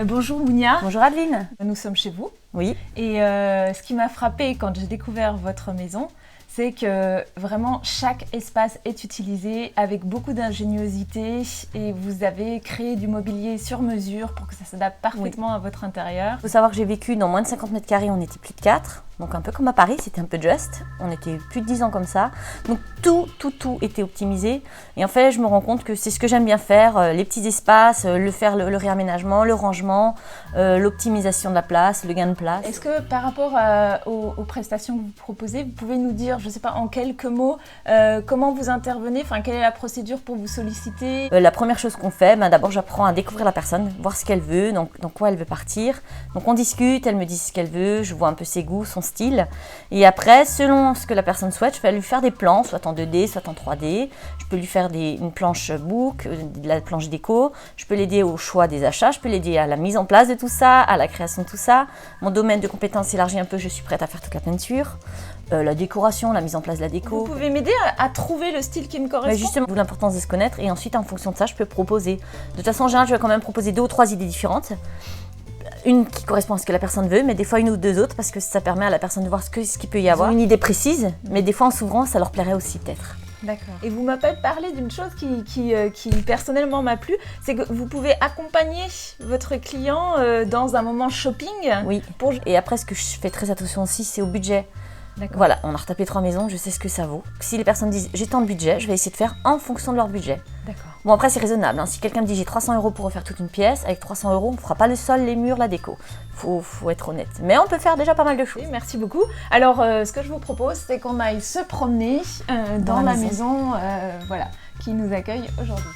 Bonjour Mounia. Bonjour Adeline. Nous sommes chez vous. Oui. Et ce qui m'a frappée quand j'ai découvert votre maison, c'est que vraiment chaque espace est utilisé avec beaucoup d'ingéniosité et vous avez créé du mobilier sur mesure pour que ça s'adapte parfaitement à votre intérieur. Il faut savoir que j'ai vécu dans moins de 50 mètres carrés, on était plus de 4. Donc un peu comme à Paris, c'était un peu juste. On était plus de 10 ans comme ça. Donc tout était optimisé. Et en fait, je me rends compte que c'est ce que j'aime bien faire. Les petits espaces, le réaménagement, le rangement, l'optimisation de la place, le gain de place. Est-ce que par rapport aux prestations que vous proposez, vous pouvez nous dire, je ne sais pas, en quelques mots, comment vous intervenez, enfin, quelle est la procédure pour vous solliciter? La première chose qu'on fait, d'abord j'apprends à découvrir la personne, voir ce qu'elle veut, donc dans quoi elle veut partir. Donc on discute, elle me dit ce qu'elle veut, je vois un peu ses goûts, son style. Et après, selon ce que la personne souhaite, je vais lui faire des plans, soit en 2D, soit en 3D. Je peux lui faire une planche book, de la planche déco. Je peux l'aider au choix des achats, je peux l'aider à la mise en place de tout ça, à la création de tout ça. Mon domaine de compétence s'élargit un peu, je suis prête à faire toute la peinture. La décoration, la mise en place de la déco. Vous pouvez m'aider à trouver le style qui me correspond? Mais justement, d'où l'importance de se connaître et ensuite en fonction de ça, je peux proposer. De toute façon, en général, je vais quand même proposer 2 ou 3 idées différentes. Une qui correspond à ce que la personne veut, mais des fois une ou 2 autres parce que ça permet à la personne de voir ce qu'il peut y avoir. Une idée précise, mais des fois en s'ouvrant, ça leur plairait aussi peut-être. D'accord. Et vous m'avez parlé d'une chose qui personnellement m'a plu, c'est que vous pouvez accompagner votre client dans un moment shopping. Oui. Et après, ce que je fais très attention aussi, c'est au budget. D'accord. Voilà, on a retapé 3 maisons, je sais ce que ça vaut. Si les personnes disent j'ai tant de budget, je vais essayer de faire en fonction de leur budget. D'accord. Bon, après c'est raisonnable, Si quelqu'un me dit j'ai 300 € pour refaire toute une pièce, avec 300 €, on ne fera pas le sol, les murs, la déco. Faut être honnête. Mais on peut faire déjà pas mal de choses. Oui, merci beaucoup. Alors, ce que je vous propose, c'est qu'on aille se promener dans la maison voilà, qui nous accueille aujourd'hui.